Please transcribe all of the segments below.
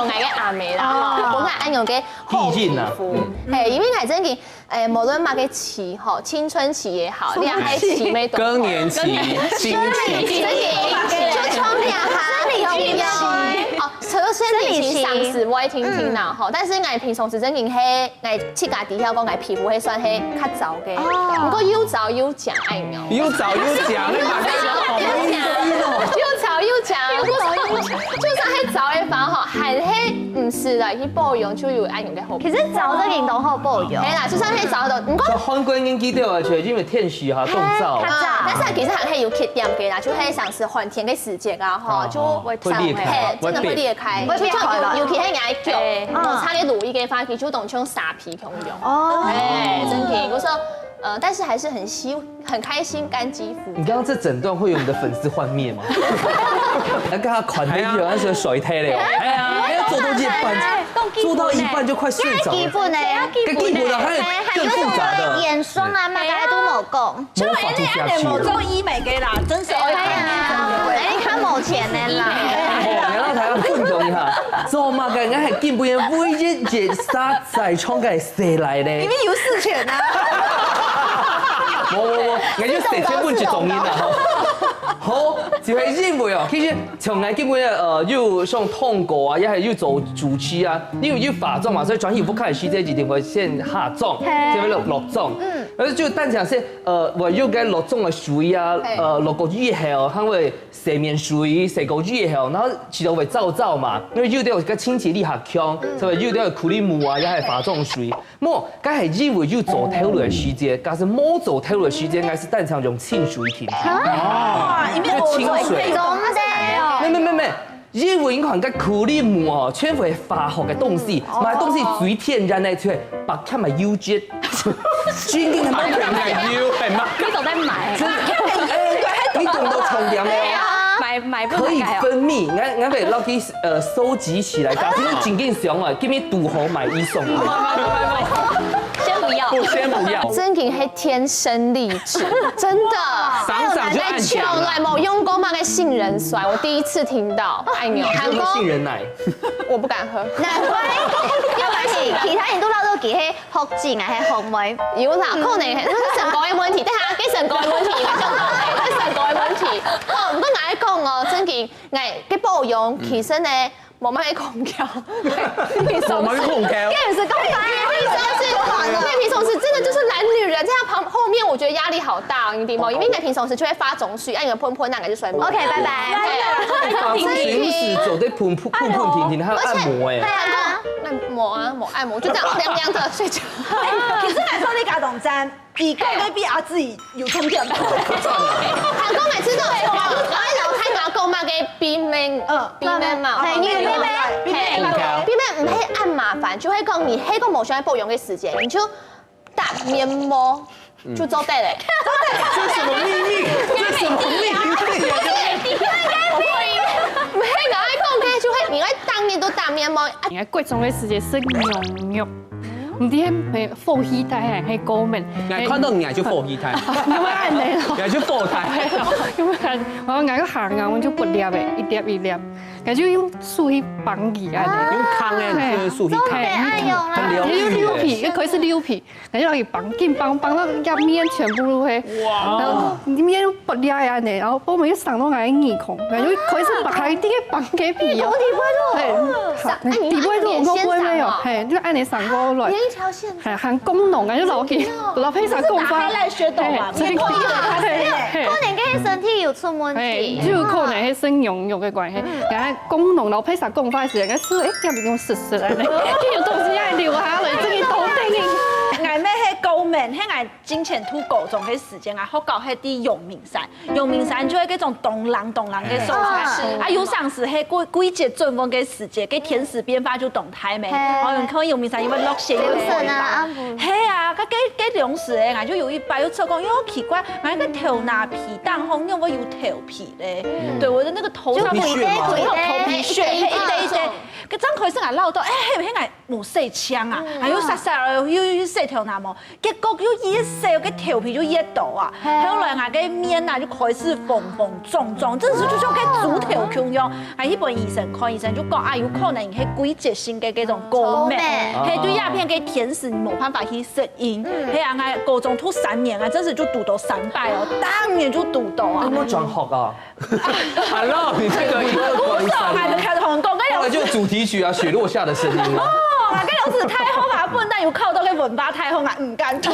我嘅阿妹啦，本來按用嘅厚皮膚，係因為係真嘅，無論乜嘅期吼，青春期也好，你係期咩都，更年期、經期，就從你生理期哦，除咗生理期上時我會聽啦吼，但是我平常時真嘅係我切家底下講我皮膚係算係較早嘅，不過又早又強愛苗，又早又強，你馬又早又強，就算係早嘅話吼，係係唔是啦，去保養就有愛用嘅好。其實早這件都好保養。係啦，就算係早就唔講。韓國人記到啊，就因為天時哈，凍燥。但是其實係有缺點嘅啦，就係像是寒天嘅時節啊，吼，就會裂開，真的會裂開，會裂開啦。尤其係挨腳，摩擦嘅乳液嘅話，佢主動用沙皮用用。哦，哎，真嘅，我說。但是還是很開心乾肌膚。你剛剛這整段會有你的粉絲幻滅嗎？你跟他款起有陣時水梯咧，哎呀，要做到一半，做到一半就快睡着了。基本呢，跟基本的還有更複雜的。眼霜啊，乜嘢都冇講。就係你冇做醫美嘅啦，真是愛哎，他冇錢的啦。然後睇下觀眾下，做乜嘅？我係見唔見每一件衫在廠嘅寫嚟咧？因為有事權啊。我要寫全部一種音啦。好，就係因為哦，其實從來基本又上通告啊，也係要做主持啊，因為要化妝嘛，所以專業不開始這一定會先下妝，就會落妝。而就單講是我要嘅落妝嘅水啊，落個以後，佢會洗面水、洗個以後，然後其實會燥嘛，因為要到個清潔力下強，所以要到苦力木啊，也係化妝水。麼，梗係因為要做透露嘅時間，但是冇做透露嘅時間，應該是單場用清水停。哇，因為清水。沒，因為你看個苦力木哦，全部係化學嘅東西，買東西最天然嘅，就係白卡咪優質，專門係買優係嘛？呢度都買。你懂得重點沒有？買可以分泌，我俾老弟收集起來，但係你緊緊想啊，給你賭好買一送一。先不要，真嘅係天生麗質，真的。想就按起來。從來冇用過那個杏仁酸，我第一次聽到。哎呦，韓國杏仁奶，我不敢喝。難怪，因為其他人都攞到幾係學字啊，係學妹。有啦，可能係成個嘅問題，但係幾成個嘅問題，而家仲講係成個嘅問題。哦，唔過我講哦，真嘅，我嘅保養其實呢。冇乜空調，我們空調，更是空調。因為平常時真的就是懶女人，在他後面我覺得壓力好大，你知冇？因為你平常時就會發腫水，按個噴噴，那個就衰。OK，拜拜。發腫水時做啲噴停停，還有按摩誒。按摩啊，按摩，就這樣涼涼的睡覺。其實來說你家動真，比個個比阿自己有充電吧。韓國每次都係講，我睇馬公媽嘅邊面嘛，邊面唔係按麻煩，就會講你黑個冇想保養嘅時間，你就打面膜就做得嘞。這什麼秘密？這什麼秘密？唔係我愛講嘅，就係你愛當面都打面膜。而家貴重嘅時間是溶肉。唔知係放氣態係係高明，我看到你就放氣態，咁樣按你咯，你就放態，咁樣我硬個行啊，我就不粒嘅，一粒一粒，我就用樹去綁起啊，用康嘅樹去綁，你用溜皮，佢是溜皮，然後你綁到入面全部都係，然後面不粒啊你，然後後面又上到眼耳孔，然後佢是把佢啲綁嘅皮哦，係，底部都我背沒有，係，就按你上過來。一條線，係行工農啊，就攞披薩工花，來學到啊，可能佢身體有出問題，就可能係生溶肉嘅關係。然後工農攞披薩工花時，人家吃誒入面用實實啊，呢有東西係留下來，自己倒定。我咩係高明，係我金錢兔高中嘅時間啊，學搞係啲陽明山，陽明山就係嗰種東浪嘅素材，啊有上時係季節轉換嘅時節，嘅天時變化就動態咩，我用可以陽明山因為落雪嘅關係，係啊，嗰兩時咧，我就有一擺又測講，因為好奇怪，我個頭拿皮當紅，因為我有頭皮咧，對我的那個頭上會有頭皮屑，一堆一堆。个张开始来唠叨，迄个无洗枪啊，还有杀杀又洗条那么，结果又一洗，个头皮就一抖啊，后来啊个面啊就开始缝肿，这时就叫个猪头腔样，还去问医生看，医生就讲啊有可能係季節性嘅嗰種過敏，係對鴉片嘅甜食冇辦法去適應，係啊，我高中讀3年啊，真是就讀到300哦，當年就讀到啊。有沒有轉學啊？Hello，你這個一個關山，還是看紅光，後來就主題曲啊，雪落下的聲音啊。啊，跟有時太空啊，笨蛋有靠到個文化太空啊，唔敢讀。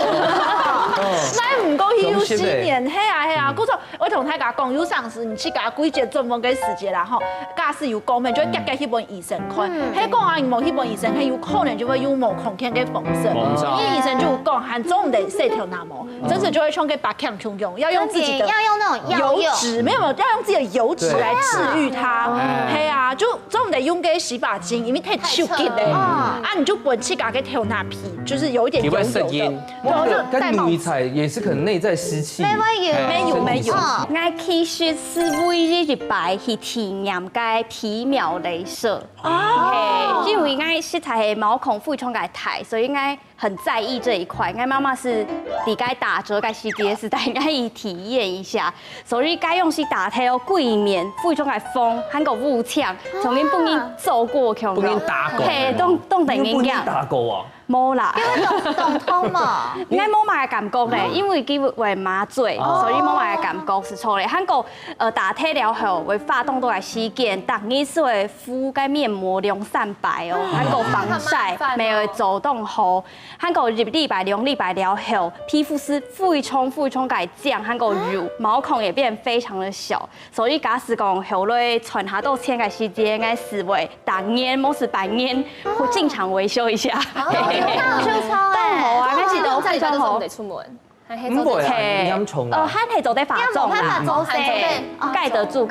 那唔過休息年，係啊，嗰種我同大家講，有上司你去甲季節中風嘅時節啦，吼，假使有過敏，就會夾去問醫生看。係講啊，冇去問醫生，係有可能就會有毛孔腔嘅風濕。因為醫生就講，含中的細條那毛，真是就會從個把腔腔用，要用自己的要用那種藥油脂，沒有，要用自己的油脂來治癒它。係啊，就總得用個洗髮精，因為太臭結嘞。啊，你就本去甲個條那皮，就是有一點油油的。跟女仔也是可能內在濕氣。沒有。我其實是每日一擺去體驗個皮秒鐳射。哦。因為我實在係毛孔非常嘅大，所以我很在意這一塊。我媽媽是底該打折該 CDS， 但我以體驗一下，所以該用是打條桂棉，非常嘅風，還個霧嗆，從你不能走過去。不能打過。嘿，當定影樣。打過啊？冇啦。因為動通嘛。應該冇乜嘅感覺咧，因為佢會麻醉，所以冇乜嘅感覺是錯嘅。韓國打體了後會發動到來時間，當然是會敷個面膜2、3擺哦，韓國防曬，沒有走動後，韓國1禮拜、2禮拜了後，皮膚是非常嘅降，韓國油毛孔也變非常的小，所以假使講後來傳下到前個時間，應是會當年冇是半年會經常維修一下。那就超好啊，那是都非常好。得出門。唔會啊，陰重啊。還係做得化妝啦，蓋得住。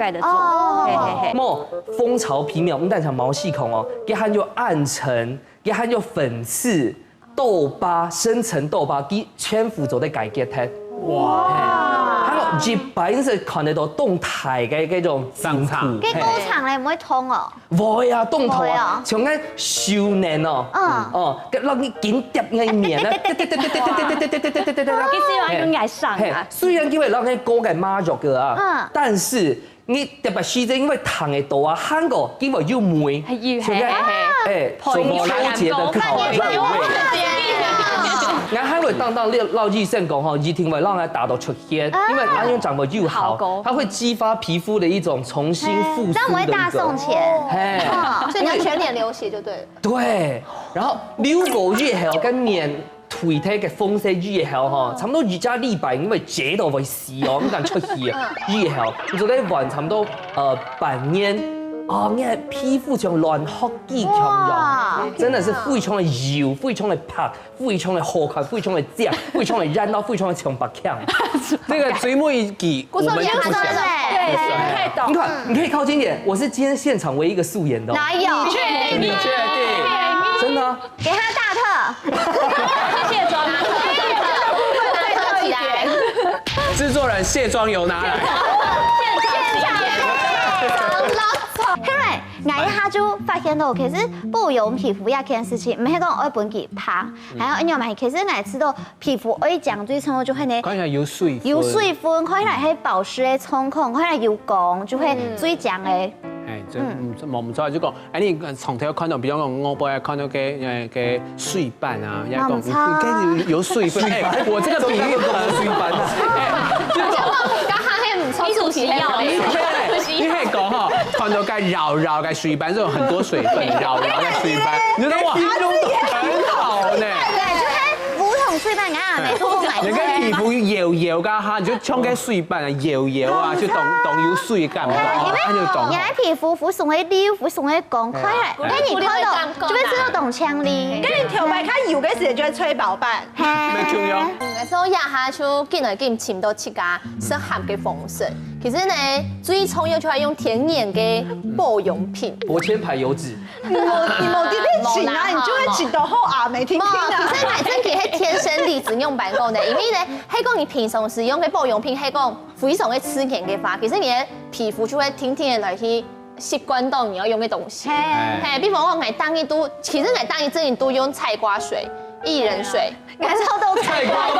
冇蜂巢皮秒，唔但係毛細孔哦，佢含有暗沉，佢含有粉刺、痘疤、深層痘疤，佢全部做得改革睇。哇！佢個入擺是看得到動態嘅嗰種傷處。跟工廠咧唔會痛哦。會啊，動頭啊，像嗰少年哦，讓你緊貼嘅面啊，其實我應該上啊。雖然因為讓你高嘅馬肉嘅啊，但是你特別是因為糖嘅多啊，韓國因為有梅，所以做無了解的烤肉味。俺還會當老醫生講吼，一定會讓它打到出血，因為安用長得又好，它會激發皮膚的一種重新復甦的一個。這樣我會大送錢，所以你要全臉流血就對了。對，然後6個月後跟年腿體嘅風勢越後吼，差唔多1加禮拜，因為這度會死哦，唔敢出血啊，越後你做得晚差唔多半年。哦，你係皮膚像亂學機咁樣，真的是非常的油，非常的拍，非常的好看，非常的正，非常的染到非常的長白腔。這個水墨一記，我們就不想。你看，你可以靠近點，我是今天現場唯一一個素顏的。哪有？你確定？真的啊？給他大特。卸妝啊！再特起來。製作人卸妝油拿來。我一下就發現到，其實保養皮膚一件事情，唔係講愛本幾胖，還有一樣咪，其實我知道皮膚愛降水程度就係呢，看起來有水分，有水分，看起來係保濕嘅狀況，看起來有光，就會水降嘅。誒，冇唔錯，就講，誒你從頭看到，比如講我背看到嘅水斑啊，一講，你有水分，我這個比喻很水斑啊。基礎是要你可以講哈，看到個繞嘅水斑，這種很多水分，繞嘅水斑，你覺得哇，很好呢。對，就係唔同水斑啊，你都買。你個皮膚搖噶哈，你就像個水斑啊，搖啊，就當有水感，因為人皮膚會送喺溜，會送喺光塊嚟，跟你看到就會知道動槍力。跟你條白卡油嘅時候就會吹薄板。沒重要。所以下就見來見尋到7家適合嘅風水。其實呢，最重要就係用天然嘅保養品。薄纖牌油脂。你冇啲啲錢啊，你就會錢到好啊，沒聽聽啊。其實奶真嘅係天生麗質用版講的，因為呢，係講你平常使用嘅保養品係講非常嘅刺激嘅話，其實你嘅皮膚就會天天來去习惯到你要用的东西。嘿，比方我爱当一都，其实爱当一真都用菜瓜水、薏仁水，感受到菜瓜菜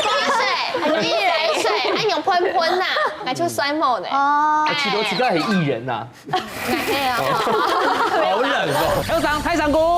瓜水、薏仁水，爱用喷喷呐，爱出酸毛的。哦，起头起个系艺人呐，哎呀，好冷哦。还有上太上姑。